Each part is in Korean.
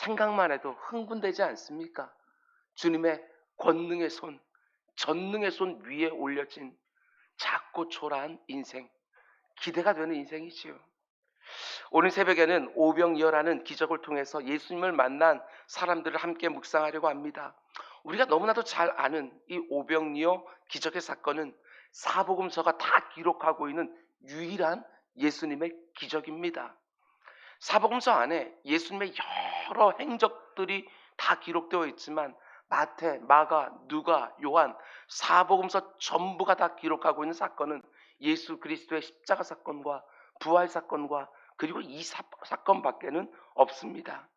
생각만 해도 흥분되지 않습니까? 주님의 권능의 손, 전능의 손 위에 올려진 작고 초라한 인생, 기대가 되는 인생이지요. 오늘 새벽에는 오병이어라는 기적을 통해서 예수님을 만난 사람들을 함께 묵상하려고 합니다. 우리가 너무나도 잘 아는 이 오병이어 기적의 사건은 사복음서가 다 기록하고 있는 유일한 예수님의 기적입니다. 사복음서 안에 예수님의 여러 행적들이 다 기록되어 있지만 마태, 마가, 누가, 요한, 사복음서 전부가 다 기록하고 있는 사건은 예수 그리스도의 십자가 사건과 부활 사건과 그리고 이 사건밖에는 없습니다.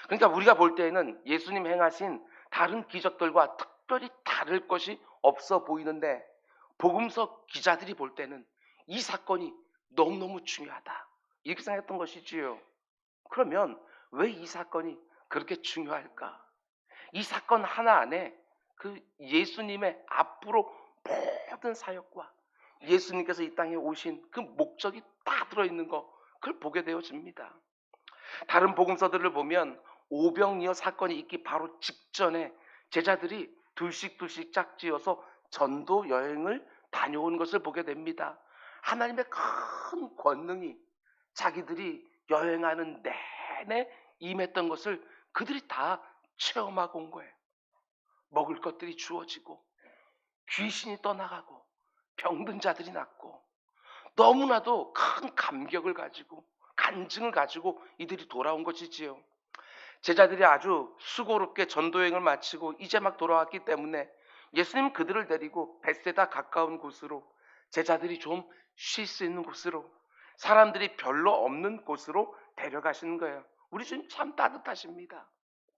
그러니까 우리가 볼 때에는 예수님 행하신 다른 기적들과 특별히 다를 것이 없어 보이는데 복음서 기자들이 볼 때는 이 사건이 너무너무 중요하다 이렇게 생각했던 것이지요. 그러면 왜 이 사건이 그렇게 중요할까? 이 사건 하나 안에 그 예수님의 앞으로 모든 사역과 예수님께서 이 땅에 오신 그 목적이 다 들어있는 거, 그걸 보게 되어집니다. 다른 복음서들을 보면 오병이어 사건이 있기 바로 직전에 제자들이 둘씩 짝지어서 전도 여행을 다녀온 것을 보게 됩니다. 하나님의 큰 권능이 자기들이 여행하는 내내 임했던 것을 그들이 다 체험하고 온 거예요. 먹을 것들이 주어지고 귀신이 떠나가고 병든 자들이 낫고 너무나도 큰 감격을 가지고 간증을 가지고 이들이 돌아온 것이지요. 제자들이 아주 수고롭게 전도여행을 마치고 이제 막 돌아왔기 때문에 예수님 그들을 데리고 벳세다 가까운 곳으로, 제자들이 좀 쉴 수 있는 곳으로, 사람들이 별로 없는 곳으로 데려가시는 거예요. 우리 주님 참 따뜻하십니다.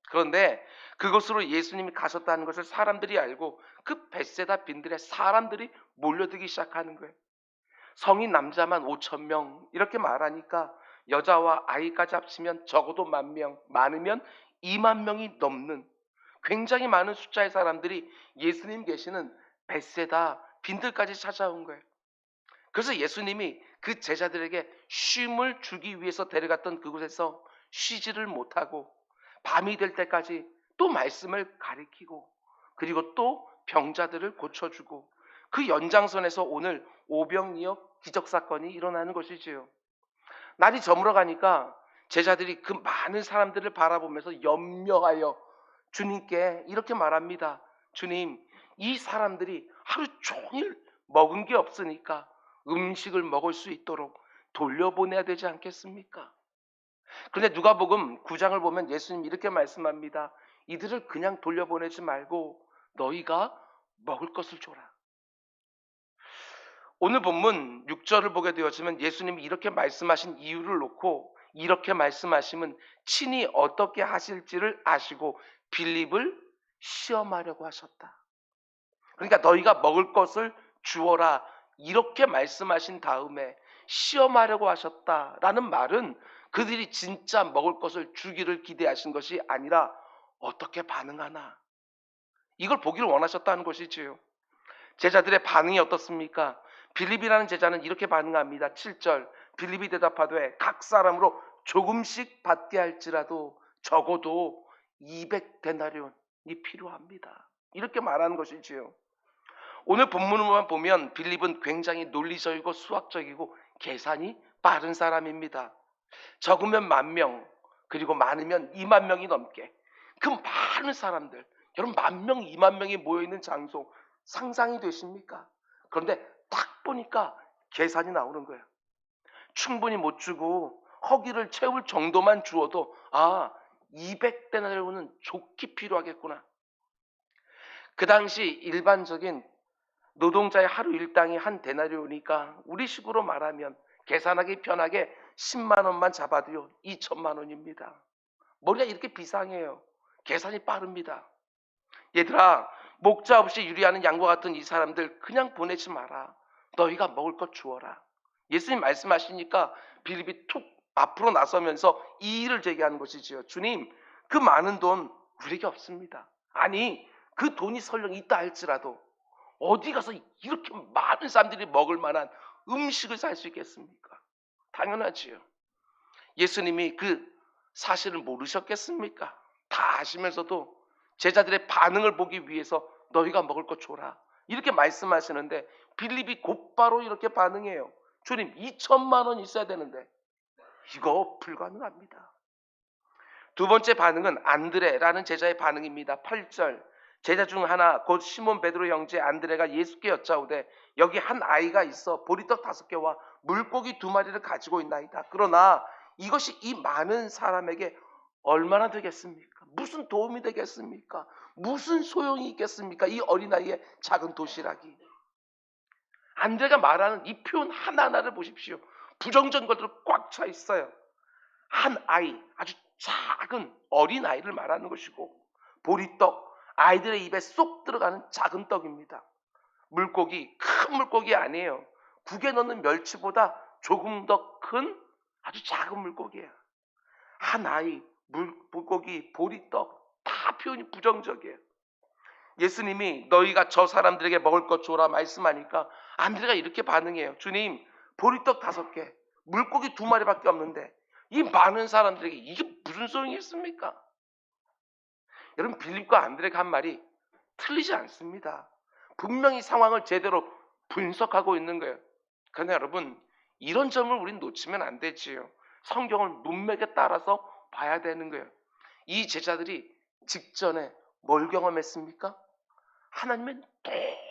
그런데 그곳으로 예수님이 가셨다는 것을 사람들이 알고 그 벳세다 빈들에 사람들이 몰려들기 시작하는 거예요. 성인 남자만 5천 명 이렇게 말하니까 여자와 아이까지 합치면 적어도 10,000명, 많으면 2만 명이 넘는 굉장히 많은 숫자의 사람들이 예수님 계시는 벳세다 빈들까지 찾아온 거예요. 그래서 예수님이 그 제자들에게 쉼을 주기 위해서 데려갔던 그곳에서 쉬지를 못하고 밤이 될 때까지 또 말씀을 가리키고 그리고 또 병자들을 고쳐주고 그 연장선에서 오늘 오병이어 기적사건이 일어나는 것이지요. 날이 저물어 가니까 제자들이 그 많은 사람들을 바라보면서 염려하여 주님께 이렇게 말합니다. 주님, 이 사람들이 하루 종일 먹은 게 없으니까 음식을 먹을 수 있도록 돌려보내야 되지 않겠습니까? 그런데 누가복음 9장을 보면 예수님 이렇게 말씀합니다. 이들을 그냥 돌려보내지 말고 너희가 먹을 것을 줘라. 오늘 본문 6절을 보게 되어지면 예수님이 이렇게 말씀하신 이유를 놓고 이렇게 말씀하시면 친히 어떻게 하실지를 아시고 빌립을 시험하려고 하셨다. 그러니까 너희가 먹을 것을 주어라 이렇게 말씀하신 다음에 시험하려고 하셨다라는 말은 그들이 진짜 먹을 것을 주기를 기대하신 것이 아니라 어떻게 반응하나 이걸 보기를 원하셨다는 것이지요. 제자들의 반응이 어떻습니까? 빌립이라는 제자는 이렇게 반응합니다. 7절 빌립이 대답하되 각 사람으로 조금씩 받게 할지라도 적어도 200데나리온이 필요합니다. 이렇게 말하는 것이지요. 오늘 본문만 보면 빌립은 굉장히 논리적이고 수학적이고 계산이 빠른 사람입니다. 적으면 10,000명 그리고 많으면 2만 명이 넘게 그 많은 사람들, 여러분 10,000명 2만 명이 모여있는 장소 상상이 되십니까? 그런데 딱 보니까 계산이 나오는 거예요. 충분히 못 주고 허기를 채울 정도만 주어도 200데나리온은 좋게 필요하겠구나. 그 당시 일반적인 노동자의 하루 일당이 한 데나리온이니까 우리식으로 말하면 계산하기 편하게 10만 원만 잡아도요 2천만 원입니다. 머리가 이렇게 비상해요. 계산이 빠릅니다. 얘들아, 목자 없이 유리하는 양과 같은 이 사람들 그냥 보내지 마라. 너희가 먹을 것 주어라. 예수님 말씀하시니까 빌립이 툭 앞으로 나서면서 이 일을 제기하는 것이지요. 주님, 그 많은 돈 우리에게 없습니다. 아니, 그 돈이 설령 있다 할지라도 어디 가서 이렇게 많은 사람들이 먹을 만한 음식을 살 수 있겠습니까? 당연하지요. 예수님이 그 사실을 모르셨겠습니까? 다 아시면서도 제자들의 반응을 보기 위해서 너희가 먹을 거 줘라. 이렇게 말씀하시는데 빌립이 곧바로 이렇게 반응해요. 주님 2천만 원 있어야 되는데 이거 불가능합니다. 두 번째 반응은 안드레라는 제자의 반응입니다. 8절 제자 중 하나 곧 시몬 베드로 형제 안드레가 예수께 여짜오되 여기 한 아이가 있어 보리떡 5개와 물고기 2마리를 가지고 있나이다. 그러나 이것이 이 많은 사람에게 얼마나 되겠습니까? 무슨 도움이 되겠습니까? 무슨 소용이 있겠습니까? 이 어린아이의 작은 도시락이. 안드레가 말하는 이 표현 하나하나를 보십시오. 부정적인 것들로 꽉 차 있어요. 한 아이, 아주 작은 어린아이를 말하는 것이고 보리떡, 아이들의 입에 쏙 들어가는 작은 떡입니다. 물고기, 큰 물고기 아니에요. 국에 넣는 멸치보다 조금 더 큰 아주 작은 물고기예요. 한 아이, 물고기, 보리떡 다 표현이 부정적이에요. 예수님이 너희가 저 사람들에게 먹을 것 줘라 말씀하니까 안드레가 이렇게 반응해요. 주님, 보리떡 5개, 물고기 2마리밖에 없는데 이 많은 사람들에게 이게 무슨 소용이 있습니까? 여러분, 빌립과 안드레가 한 말이 틀리지 않습니다. 분명히 상황을 제대로 분석하고 있는 거예요. 그러나 여러분, 이런 점을 우리는 놓치면 안 되지요. 성경을 문맥에 따라서 봐야 되는 거예요. 이 제자들이 직전에 뭘 경험했습니까? 하나님의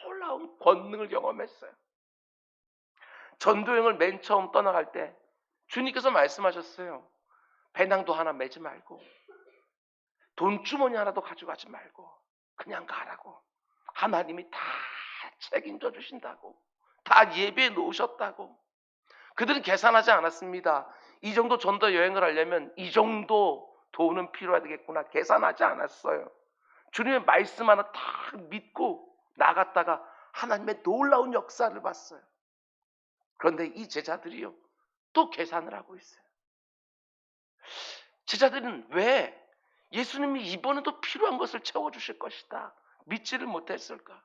놀라운 권능을 경험했어요. 전도여행을 맨 처음 떠나갈 때 주님께서 말씀하셨어요. 배낭도 하나 매지 말고 돈주머니 하나도 가져가지 말고 그냥 가라고. 하나님이 다 책임져 주신다고. 다 예배해 놓으셨다고. 그들은 계산하지 않았습니다. 이 정도 전도 여행을 하려면 이 정도 돈은 필요해야 되겠구나. 계산하지 않았어요. 주님의 말씀 하나 딱 믿고 나갔다가 하나님의 놀라운 역사를 봤어요. 그런데 이 제자들이요, 또 계산을 하고 있어요. 제자들은 왜 예수님이 이번에도 필요한 것을 채워주실 것이다 믿지를 못했을까?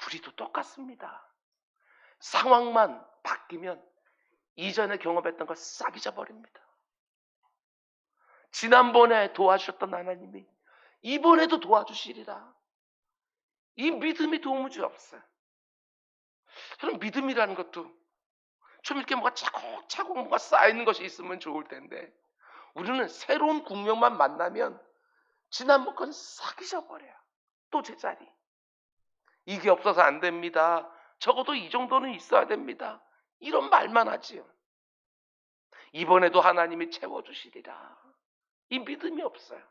우리도 똑같습니다. 상황만 바뀌면 이전에 경험했던 걸 싹 잊어버립니다. 지난번에 도와주셨던 하나님이 이번에도 도와주시리라. 이 믿음이 도무지 없어요. 저는 믿음이라는 것도 좀 이렇게 뭐가 차곡차곡 뭔가 쌓이는 것이 있으면 좋을 텐데 우리는 새로운 국면만 만나면 지난번 건 싹 잊어버려요. 또 제자리. 이게 없어서 안 됩니다. 적어도 이 정도는 있어야 됩니다. 이런 말만 하지요. 이번에도 하나님이 채워주시리라. 이 믿음이 없어요.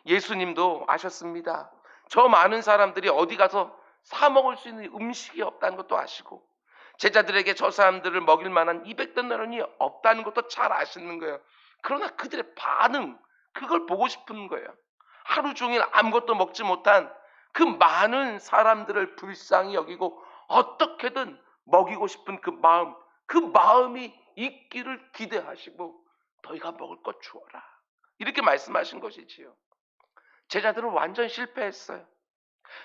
예수님도 아셨습니다. 저 많은 사람들이 어디 가서 사 먹을 수 있는 음식이 없다는 것도 아시고 제자들에게 저 사람들을 먹일 만한 200데나리온이 없다는 것도 잘 아시는 거예요. 그러나 그들의 반응, 그걸 보고 싶은 거예요. 하루 종일 아무것도 먹지 못한 그 많은 사람들을 불쌍히 여기고 어떻게든 먹이고 싶은 그 마음이 있기를 기대하시고 너희가 먹을 것 주어라. 이렇게 말씀하신 것이지요. 제자들은 완전 실패했어요.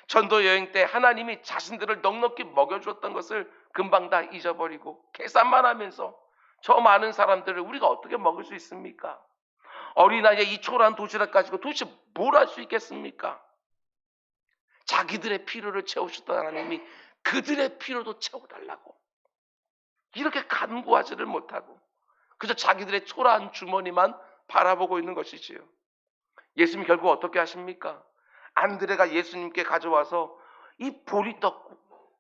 전도 여행 때 하나님이 자신들을 넉넉히 먹여주었던 것을 금방 다 잊어버리고 계산만 하면서 저 많은 사람들을 우리가 어떻게 먹을 수 있습니까? 어린아이의 이 초라한 도시락 가지고 도대체 뭘 할 수 있겠습니까? 자기들의 필요를 채우셨던 하나님이 그들의 필요도 채워달라고 이렇게 간구하지를 못하고 그저 자기들의 초라한 주머니만 바라보고 있는 것이지요. 예수님 결국 어떻게 하십니까? 안드레가 예수님께 가져와서 이 보리떡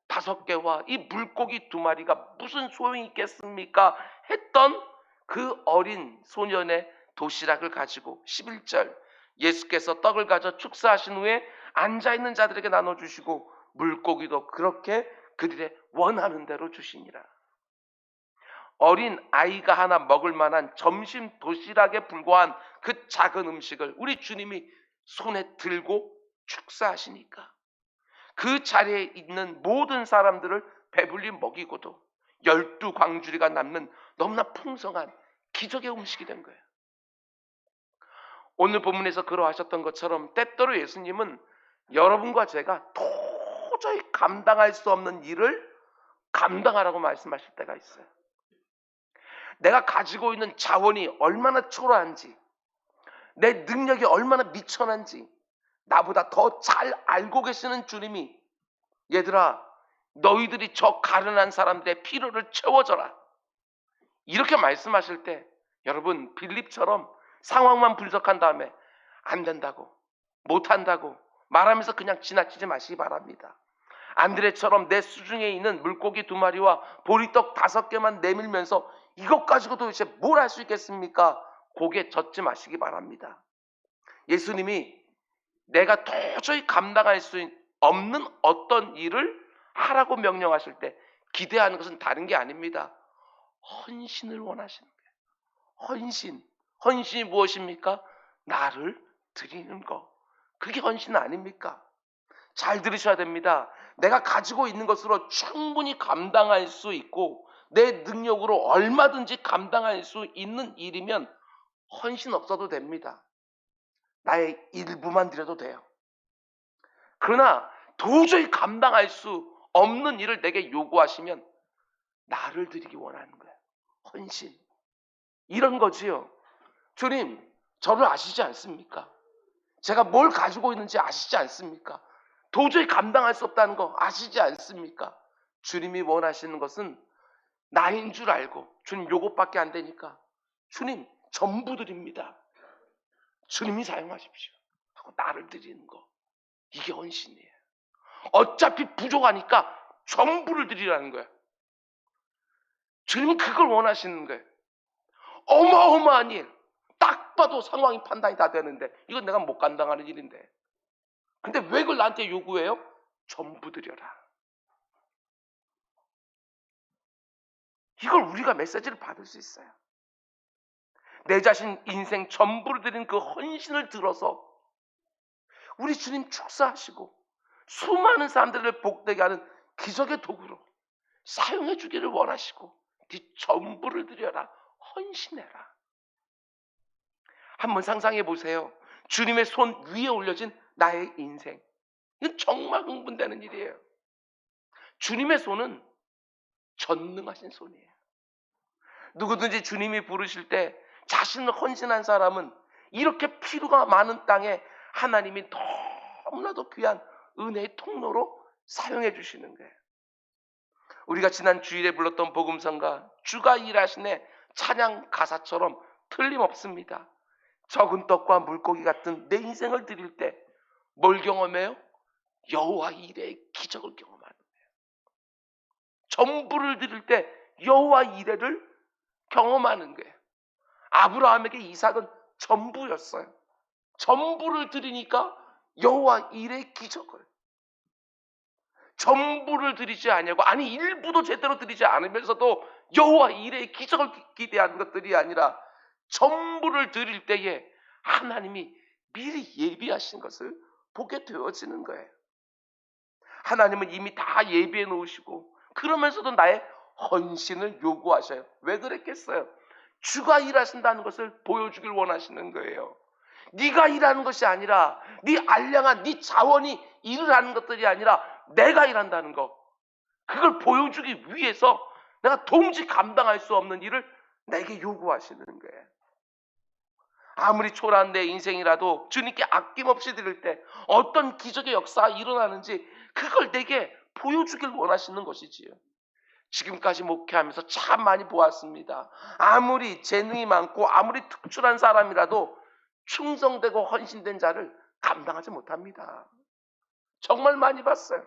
5개와 이 물고기 2마리가 무슨 소용이 있겠습니까? 했던 그 어린 소년의 도시락을 가지고 11절 예수께서 떡을 가져 축사하신 후에 앉아있는 자들에게 나눠주시고 물고기도 그렇게 그들의 원하는 대로 주시니라. 어린 아이가 하나 먹을 만한 점심 도시락에 불과한 그 작은 음식을 우리 주님이 손에 들고 축사하시니까 그 자리에 있는 모든 사람들을 배불리 먹이고도 12광주리가 남는 너무나 풍성한 기적의 음식이 된 거예요. 오늘 본문에서 그러하셨던 것처럼 때때로 예수님은 여러분과 제가 도저히 감당할 수 없는 일을 감당하라고 말씀하실 때가 있어요. 내가 가지고 있는 자원이 얼마나 초라한지, 내 능력이 얼마나 미천한지 나보다 더 잘 알고 계시는 주님이 얘들아 너희들이 저 가련한 사람들의 필요를 채워줘라 이렇게 말씀하실 때 여러분 빌립처럼 상황만 분석한 다음에 안 된다고 못한다고 말하면서 그냥 지나치지 마시기 바랍니다. 안드레처럼 내 수중에 있는 물고기 2마리와 보리떡 5개만 내밀면서 이것 가지고 도대체 뭘 할 수 있겠습니까? 고개 젓지 마시기 바랍니다. 예수님이 내가 도저히 감당할 수 없는 어떤 일을 하라고 명령하실 때 기대하는 것은 다른 게 아닙니다. 헌신을 원하시는 거예요. 헌신이 무엇입니까? 나를 드리는 거. 그게 헌신 아닙니까? 잘 들으셔야 됩니다. 내가 가지고 있는 것으로 충분히 감당할 수 있고 내 능력으로 얼마든지 감당할 수 있는 일이면 헌신 없어도 됩니다. 나의 일부만 드려도 돼요. 그러나 도저히 감당할 수 없는 일을 내게 요구하시면 나를 드리기 원하는 거예요. 헌신. 이런 거지요. 주님, 저를 아시지 않습니까? 제가 뭘 가지고 있는지 아시지 않습니까? 도저히 감당할 수 없다는 거 아시지 않습니까? 주님이 원하시는 것은 나인 줄 알고 주님 요것밖에 안 되니까 주님 전부 드립니다. 주님이 사용하십시오 하고 나를 드리는 거. 이게 헌신이에요. 어차피 부족하니까 전부를 드리라는 거예요. 주님은 그걸 원하시는 거예요. 어마어마한 일. 딱 봐도 상황이 판단이 다 되는데 이건 내가 못 감당하는 일인데. 근데 왜 그걸 나한테 요구해요? 전부 드려라. 이걸 우리가 메시지를 받을 수 있어요. 내 자신 인생 전부를 드린 그 헌신을 들어서 우리 주님 축사하시고 수많은 사람들을 복되게 하는 기적의 도구로 사용해 주기를 원하시고 네 전부를 드려라. 헌신해라. 한번 상상해 보세요. 주님의 손 위에 올려진 나의 인생. 이건 정말 흥분되는 일이에요. 주님의 손은 전능하신 손이에요. 누구든지 주님이 부르실 때 자신을 헌신한 사람은 이렇게 필요가 많은 땅에 하나님이 너무나도 귀한 은혜의 통로로 사용해 주시는 거예요. 우리가 지난 주일에 불렀던 복음성가 주가 일하시네 찬양 가사처럼 틀림없습니다. 적은 떡과 물고기 같은 내 인생을 드릴 때 뭘 경험해요? 여호와 이레의 기적을 경험하는 거예요. 전부를 드릴 때 여호와 이레를 경험하는 거예요. 아브라함에게 이삭은 전부였어요. 전부를 드리니까 여호와 이레의 기적을. 전부를 드리지 아니하고 아니 일부도 제대로 드리지 않으면서도 여호와 이레의 기적을 기대하는 것들이 아니라 전부를 드릴 때에 하나님이 미리 예비하신 것을 보게 되어지는 거예요. 하나님은 이미 다 예비해 놓으시고 그러면서도 나의 헌신을 요구하셔요. 왜 그랬겠어요? 주가 일하신다는 것을 보여주길 원하시는 거예요. 네가 일하는 것이 아니라 네 알량한 네 자원이 일을 하는 것들이 아니라 내가 일한다는 거. 그걸 보여주기 위해서 내가 도무지 감당할 수 없는 일을 내게 요구하시는 거예요. 아무리 초라한 내 인생이라도 주님께 아낌없이 드릴 때 어떤 기적의 역사가 일어나는지 그걸 내게 보여주길 원하시는 것이지요. 지금까지 목회하면서 참 많이 보았습니다. 아무리 재능이 많고 아무리 특출한 사람이라도 충성되고 헌신된 자를 감당하지 못합니다. 정말 많이 봤어요.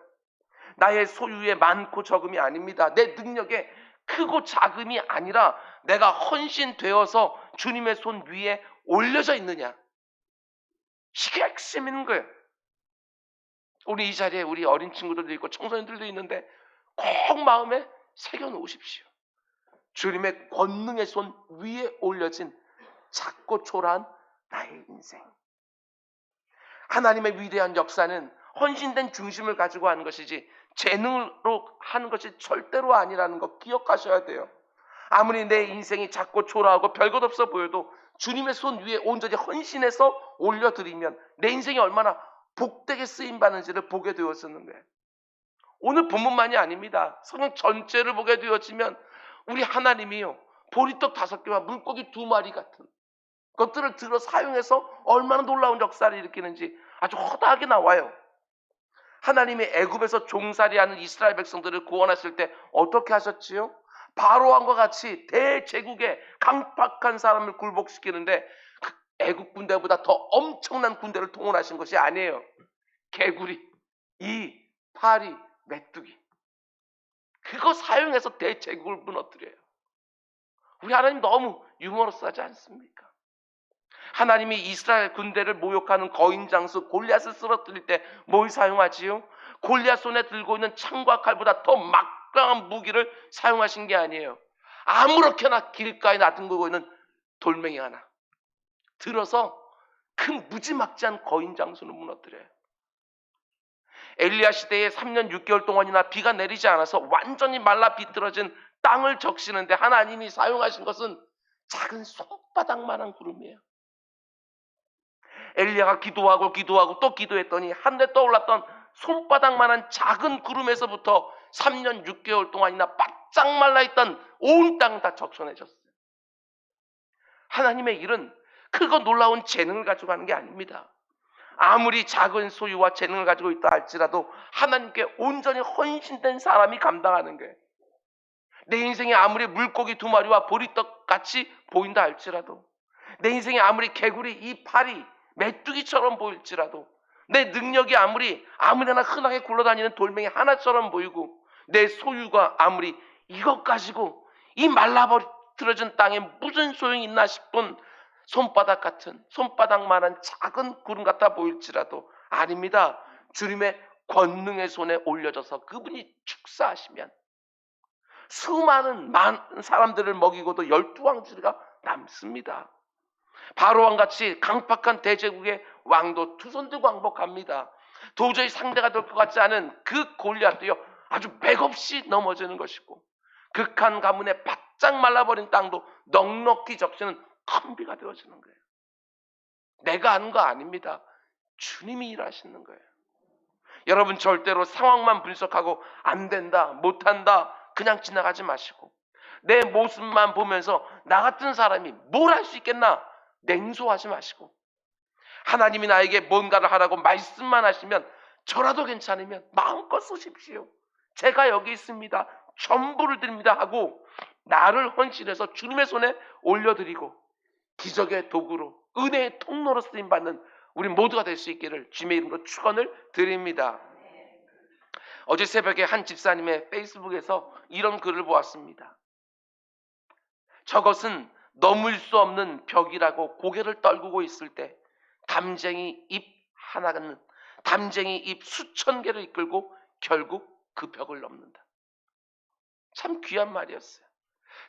나의 소유의 많고 적음이 아닙니다. 내 능력의 크고 작음이 아니라 내가 헌신되어서 주님의 손 위에 올려져 있느냐. 이게 핵심인 거예요. 우리 이 자리에 우리 어린 친구들도 있고 청소년들도 있는데 꼭 마음에 새겨놓으십시오. 주님의 권능의 손 위에 올려진 작고 초라한 나의 인생. 하나님의 위대한 역사는 헌신된 중심을 가지고 하는 것이지 재능으로 하는 것이 절대로 아니라는 거 기억하셔야 돼요. 아무리 내 인생이 작고 초라하고 별것 없어 보여도 주님의 손 위에 온전히 헌신해서 올려드리면 내 인생이 얼마나 복되게 쓰임받는지를 보게 되었었는 거예요. 오늘 본문만이 아닙니다. 성경 전체를 보게 되어지면 우리 하나님이요 보리떡 5개와 물고기 2마리 같은 것들을 들어 사용해서 얼마나 놀라운 역사를 일으키는지 아주 허다하게 나와요. 하나님이 애굽에서 종살이하는 이스라엘 백성들을 구원하실 때 어떻게 하셨지요? 바로왕과 같이 대제국의 강팍한 사람을 굴복시키는데 그 애국 군대보다 더 엄청난 군대를 동원하신 것이 아니에요. 개구리, 이, 파리, 메뚜기, 그거 사용해서 대제국을 무너뜨려요. 우리 하나님 너무 유머러스하지 않습니까? 하나님이 이스라엘 군대를 모욕하는 거인 장수 골리앗을 쓰러뜨릴 때 뭘 사용하지요? 골리앗 손에 들고 있는 창과 칼보다 더 막강한 무기를 사용하신 게 아니에요. 아무렇게나 길가에 나뒹굴고 있는 돌멩이 하나 들어서 큰 무지막지한 거인 장수를 무너뜨려요. 엘리야 시대에 3년 6개월 동안이나 비가 내리지 않아서 완전히 말라 비틀어진 땅을 적시는데 하나님이 사용하신 것은 작은 손바닥만한 구름이에요. 엘리야가 기도하고 또 기도했더니 하늘에 떠올랐던 손바닥만한 작은 구름에서부터 3년 6개월 동안이나 바짝 말라있던 온 땅을 다 적셔내셨어요. 하나님의 일은 크고 놀라운 재능을 가지고 하는 게 아닙니다. 아무리 작은 소유와 재능을 가지고 있다 할지라도 하나님께 온전히 헌신된 사람이 감당하는 거예요. 내 인생이 아무리 물고기 2마리와 보리떡같이 보인다 할지라도, 내 인생이 아무리 개구리, 이파리, 메뚜기처럼 보일지라도, 내 능력이 아무리나 흔하게 굴러다니는 돌멩이 하나처럼 보이고, 내 소유가 아무리 이것 가지고 이 말라버려진 땅에 무슨 소용이 있나 싶은 손바닥만한 작은 구름 같아 보일지라도 아닙니다. 주님의 권능의 손에 올려져서 그분이 축사하시면 수많은 사람들을 먹이고도 12왕주가 남습니다. 바로왕같이 강팍한 대제국의 왕도 두 손 들고 항복합니다. 도저히 상대가 될 것 같지 않은 그 골리앗도요 아주 맥없이 넘어지는 것이고, 극한 가뭄에 바짝 말라버린 땅도 넉넉히 적시는 큰 비가 되어지는 거예요. 내가 하는 거 아닙니다. 주님이 일하시는 거예요. 여러분 절대로 상황만 분석하고 안 된다, 못한다 그냥 지나가지 마시고, 내 모습만 보면서 나 같은 사람이 뭘 할 수 있겠나 냉소하지 마시고, 하나님이 나에게 뭔가를 하라고 말씀만 하시면 저라도 괜찮으면 마음껏 쓰십시오. 제가 여기 있습니다. 전부를 드립니다 하고 나를 헌신해서 주님의 손에 올려드리고 기적의 도구로, 은혜의 통로로 쓰임받는 우리 모두가 될 수 있기를 주님의 이름으로 축원을 드립니다. 어제 새벽에 한 집사님의 페이스북에서 이런 글을 보았습니다. 저것은 넘을 수 없는 벽이라고 고개를 떨구고 있을 때 담쟁이 잎 하나는 담쟁이 잎 수천 개를 이끌고 결국 그 벽을 넘는다. 참 귀한 말이었어요.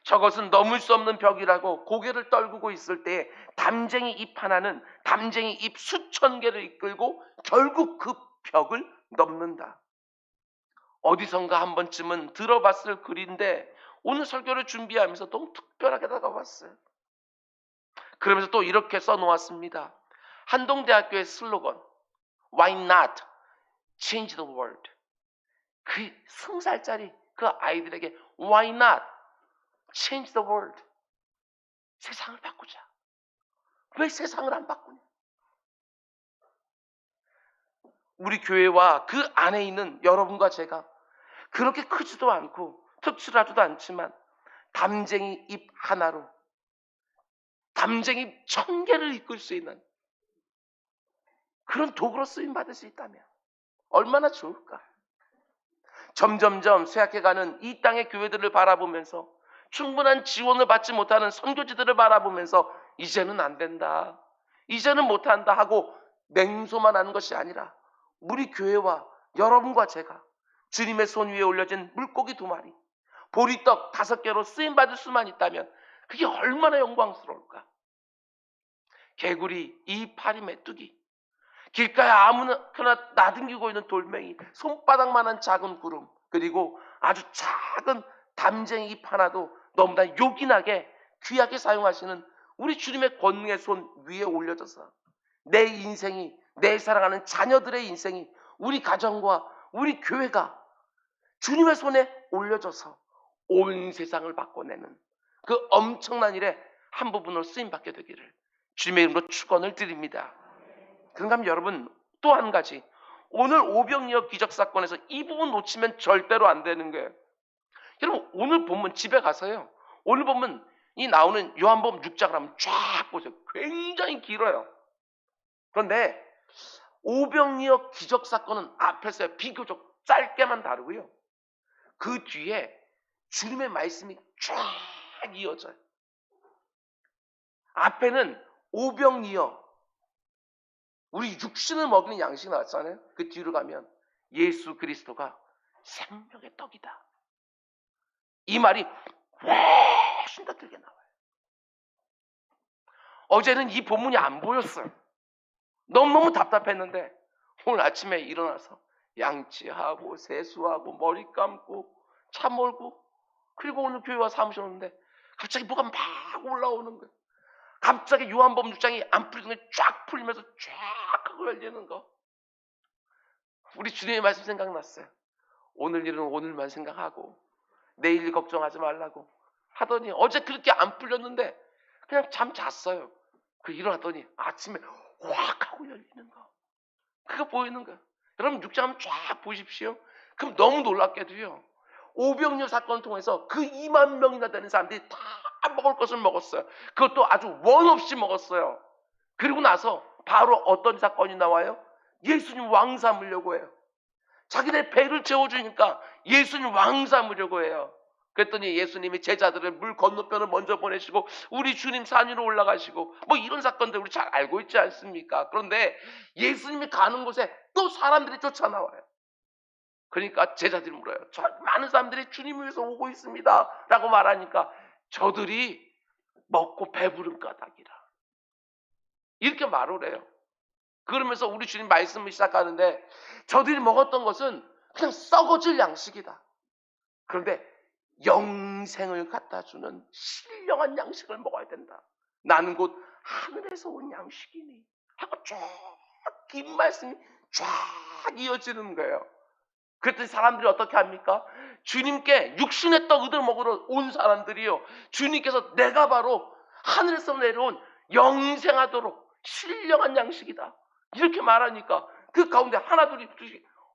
저것은 넘을 수 없는 벽이라고 고개를 떨구고 있을 때 담쟁이 잎 하나는 담쟁이 잎 수천 개를 이끌고 결국 그 벽을 넘는다. 어디선가 한 번쯤은 들어봤을 글인데 오늘 설교를 준비하면서 너무 특별하게 다가왔어요. 그러면서 또 이렇게 써놓았습니다. 한동대학교의 슬로건 Why not change the world? 그 20살짜리 그 아이들에게 Why not change the world? 세상을 바꾸자. 왜 세상을 안 바꾸냐? 우리 교회와 그 안에 있는 여러분과 제가 그렇게 크지도 않고 특출하지도 않지만 담쟁이 잎 하나로 담쟁이 1000개를 이끌 수 있는 그런 도구로 쓰임받을 수 있다면 얼마나 좋을까? 점점점 쇠약해가는 이 땅의 교회들을 바라보면서, 충분한 지원을 받지 못하는 선교지들을 바라보면서 이제는 안 된다, 이제는 못한다 하고 냉소만 하는 것이 아니라 우리 교회와 여러분과 제가 주님의 손 위에 올려진 물고기 2마리, 보리떡 5개로 쓰임받을 수만 있다면 그게 얼마나 영광스러울까? 개구리, 이파리, 메뚜기, 길가에 아무나 나등기고 있는 돌멩이, 손바닥만한 작은 구름, 그리고 아주 작은 담쟁이 잎 하나도 너무나 요긴하게 귀하게 사용하시는 우리 주님의 권능의 손 위에 올려져서 내 인생이, 내 사랑하는 자녀들의 인생이, 우리 가정과 우리 교회가 주님의 손에 올려져서 온 세상을 바꿔내는 그 엄청난 일에 한 부분으로 쓰임받게 되기를 주님의 이름으로 축원을 드립니다. 그런가 하면 여러분, 또 한 가지, 오늘 오병이어 기적 사건에서 이 부분 놓치면 절대로 안 되는 거예요. 여러분, 오늘 본문 집에 가서요, 오늘 본문 이 나오는 요한복음 6장을 한번 쫙 보세요. 굉장히 길어요. 그런데 오병이어 기적 사건은 앞에서 비교적 짧게만 다루고요, 그 뒤에 주님의 말씀이 쫙 이어져요. 앞에는 오병이어, 우리 육신을 먹이는 양식이 나왔잖아요. 그 뒤로 가면 예수 그리스도가 생명의 떡이다, 이 말이 훨씬 더 길게 나와요. 어제는 이 본문이 안 보였어요. 너무너무 답답했는데 오늘 아침에 일어나서 양치하고 세수하고 머리 감고 차 몰고, 그리고 오늘 교회 와 사무실 오는데 갑자기 뭐가 막 올라오는 거예요. 갑자기 요한복음 6장이 안 풀리던 게 쫙 풀리면서 쫙 하고 열리는 거. 우리 주님의 말씀 생각났어요. 오늘 일은 오늘만 생각하고 내일 일 걱정하지 말라고 하더니 어제 그렇게 안 풀렸는데 그냥 잠 잤어요. 그 일어났더니 아침에 확 하고 열리는 거. 그거 보이는 거예요. 여러분 6장 한번 쫙 보십시오. 그럼 너무 놀랍게도요, 오병이어 사건을 통해서 그 2만 명이나 되는 사람들이 다 먹을 것을 먹었어요. 그것도 아주 원 없이 먹었어요. 그리고 나서 바로 어떤 사건이 나와요? 예수님 왕 삼으려고 해요. 자기네 배를 채워주니까 예수님 왕 삼으려고 해요. 그랬더니 예수님이 제자들을 물 건너편을 먼저 보내시고 우리 주님 산 위로 올라가시고 뭐 이런 사건들 우리 잘 알고 있지 않습니까? 그런데 예수님이 가는 곳에 또 사람들이 쫓아나와요. 그러니까 제자들이 물어요. 많은 사람들이 주님을 위해서 오고 있습니다 라고 말하니까 저들이 먹고 배부른 까닭이라, 이렇게 말을 해요. 그러면서 우리 주님 말씀을 시작하는데 저들이 먹었던 것은 그냥 썩어질 양식이다. 그런데 영생을 갖다 주는 신령한 양식을 먹어야 된다. 나는 곧 하늘에서 온 양식이니 하고 쫙 긴 말씀이 쫙 이어지는 거예요. 그랬더니 사람들이 어떻게 합니까? 주님께 육신의 떡 얻어 먹으러 온 사람들이요, 주님께서 내가 바로 하늘에서 내려온 영생하도록 신령한 양식이다 이렇게 말하니까 그 가운데 하나둘이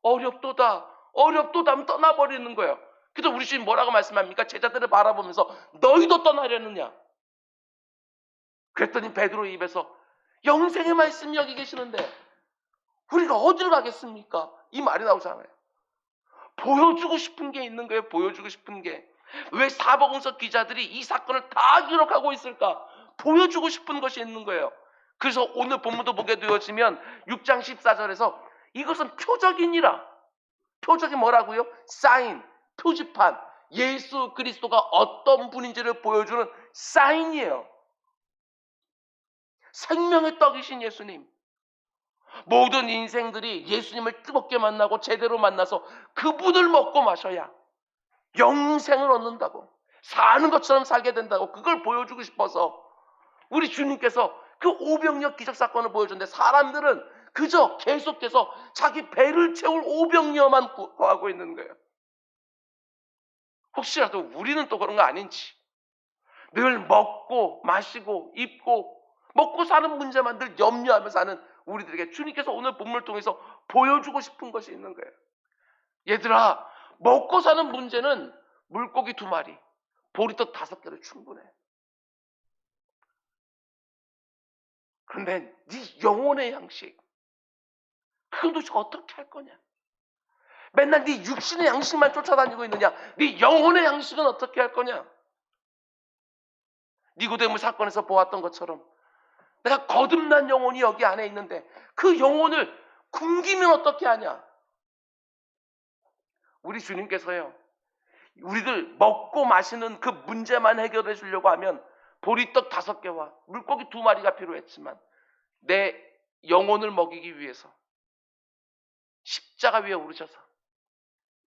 어렵도다 하면 떠나버리는 거예요. 그래서 우리 주님 뭐라고 말씀합니까? 제자들을 바라보면서 너희도 떠나려느냐? 그랬더니 베드로 입에서 영생의 말씀이 여기 계시는데 우리가 어디로 가겠습니까? 이 말이 나오잖아요. 보여주고 싶은 게 있는 거예요. 보여주고 싶은 게. 왜 사복음서 기자들이 이 사건을 다 기록하고 있을까? 보여주고 싶은 것이 있는 거예요. 그래서 오늘 본문도 보게 되어지면 6장 14절에서 이것은 표적이니라. 표적이 뭐라고요? 사인, 표지판, 예수 그리스도가 어떤 분인지를 보여주는 사인이에요. 생명의 떡이신 예수님. 모든 인생들이 예수님을 뜨겁게 만나고 제대로 만나서 그분을 먹고 마셔야 영생을 얻는다고, 사는 것처럼 살게 된다고, 그걸 보여주고 싶어서 우리 주님께서 그 오병이어 기적 사건을 보여줬는데 사람들은 그저 계속해서 자기 배를 채울 오병이어만 구하고 있는 거예요. 혹시라도 우리는 또 그런 거 아닌지, 늘 먹고 마시고 입고 먹고 사는 문제만 늘 염려하며 사는 우리들에게 주님께서 오늘 본문을 통해서 보여주고 싶은 것이 있는 거예요. 얘들아, 먹고 사는 문제는 물고기 2마리, 보리떡 5개로 충분해. 그런데 네 영혼의 양식, 그건 도대체 어떻게 할 거냐? 맨날 네 육신의 양식만 쫓아다니고 있느냐? 네 영혼의 양식은 어떻게 할 거냐? 니고데모 사건에서 보았던 것처럼 내가 거듭난 영혼이 여기 안에 있는데 그 영혼을 굶기면 어떻게 하냐? 우리 주님께서요, 우리들 먹고 마시는 그 문제만 해결해 주려고 하면 보리떡 5개와 물고기 2마리가 필요했지만 내 영혼을 먹이기 위해서 십자가 위에 오르셔서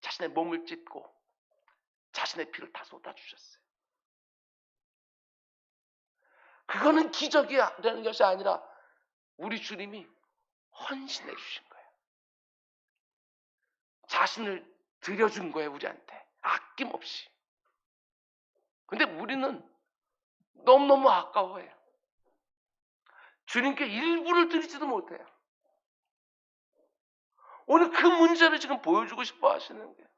자신의 몸을 찢고 자신의 피를 다 쏟아주셨어요. 그거는 기적이 되는 것이 아니라 우리 주님이 헌신해 주신 거예요. 자신을 드려준 거예요, 우리한테. 아낌없이. 근데 우리는 너무너무 아까워해요. 주님께 일부를 드리지도 못해요. 오늘 그 문제를 지금 보여주고 싶어 하시는 거예요.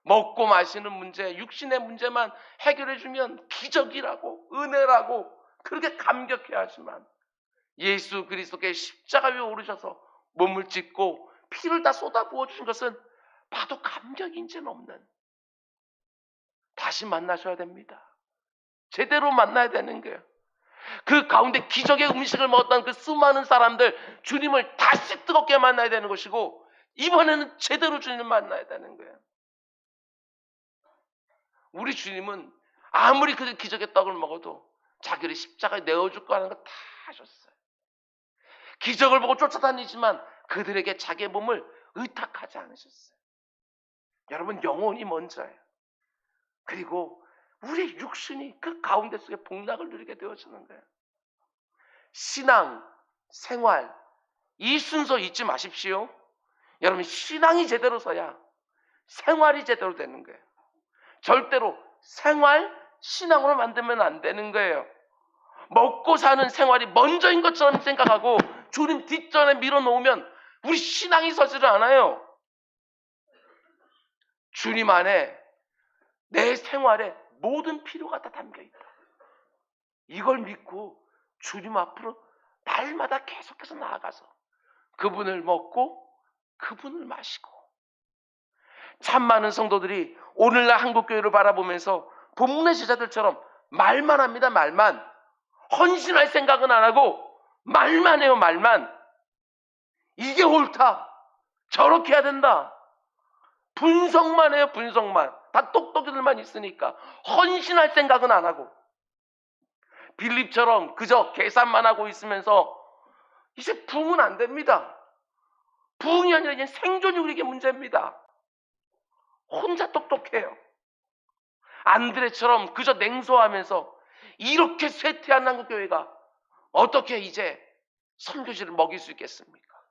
먹고 마시는 문제, 육신의 문제만 해결해 주면 기적이라고, 은혜라고 그렇게 감격해 하지만 예수 그리스도께 십자가 위에 오르셔서 몸을 찢고 피를 다 쏟아 부어 주신 것은 봐도 감격인지는 없는, 다시 만나셔야 됩니다. 제대로 만나야 되는 거예요. 그 가운데 기적의 음식을 먹었던 그 수많은 사람들, 주님을 다시 뜨겁게 만나야 되는 것이고, 이번에는 제대로 주님을 만나야 되는 거예요. 우리 주님은 아무리 그 기적의 떡을 먹어도 자기를 십자가에 내어줄 거라는 거 다 하셨어요. 기적을 보고 쫓아다니지만 그들에게 자기의 몸을 의탁하지 않으셨어요. 여러분, 영혼이 먼저예요. 그리고 우리의 육신이 그 가운데 속에 복락을 누리게 되어지는 거예요. 신앙, 생활, 이 순서 잊지 마십시오. 여러분, 신앙이 제대로 서야 생활이 제대로 되는 거예요. 절대로 생활, 신앙으로 만들면 안 되는 거예요. 먹고 사는 생활이 먼저인 것처럼 생각하고 주님 뒷전에 밀어놓으면 우리 신앙이 서지를 않아요. 주님 안에 내 생활에 모든 필요가 다 담겨있다. 이걸 믿고 주님 앞으로 날마다 계속해서 나아가서 그분을 먹고 그분을 마시고, 참 많은 성도들이 오늘날 한국교회를 바라보면서 본문의 제자들처럼 말만 합니다. 말만. 헌신할 생각은 안 하고 말만 해요. 말만. 이게 옳다, 저렇게 해야 된다, 분석만 해요. 분석만. 다 똑똑이들만 있으니까 헌신할 생각은 안 하고, 빌립처럼 그저 계산만 하고 있으면서 이제 부흥은 안 됩니다. 부흥이 아니라 이제 생존이 우리에게 문제입니다. 혼자 똑똑해요. 안드레처럼 그저 냉소하면서 이렇게 쇠퇴한 한국교회가 어떻게 이제 선교지를 먹일 수 있겠습니까?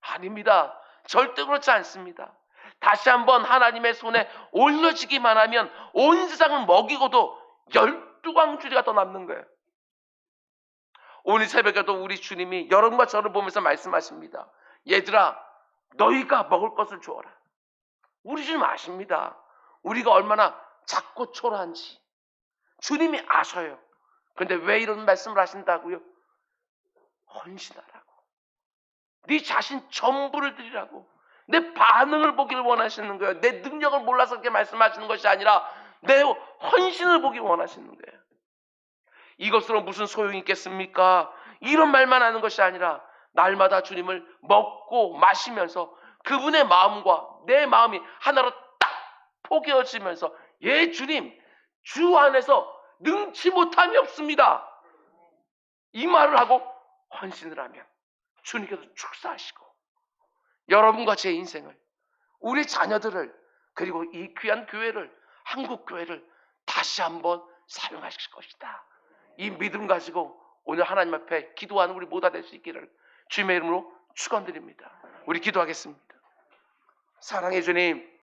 아닙니다. 절대 그렇지 않습니다. 다시 한번 하나님의 손에 올려지기만 하면 온 세상을 먹이고도 12광주리가 더 남는 거예요. 오늘 새벽에도 우리 주님이 여러분과 저를 보면서 말씀하십니다. 얘들아, 너희가 먹을 것을 주어라. 우리 주님 아십니다. 우리가 얼마나 작고 초라한지 주님이 아셔요. 그런데 왜 이런 말씀을 하신다고요? 헌신하라고, 네 자신 전부를 드리라고, 내 반응을 보기를 원하시는 거예요. 내 능력을 몰라서 그렇게 말씀하시는 것이 아니라 내 헌신을 보기 원하시는 거예요. 이것으로 무슨 소용이 있겠습니까? 이런 말만 하는 것이 아니라 날마다 주님을 먹고 마시면서 그분의 마음과 내 마음이 하나로 딱 포개어지면서, 예 주님, 주 안에서 능치 못함이 없습니다, 이 말을 하고 헌신을 하면 주님께서 축사하시고 여러분과 제 인생을, 우리 자녀들을, 그리고 이 귀한 교회를, 한국교회를 다시 한번 사용하실 것이다. 이 믿음 가지고 오늘 하나님 앞에 기도하는 우리 모두 될 수 있기를 주님의 이름으로 축원드립니다. 우리 기도하겠습니다. 사랑해 주님,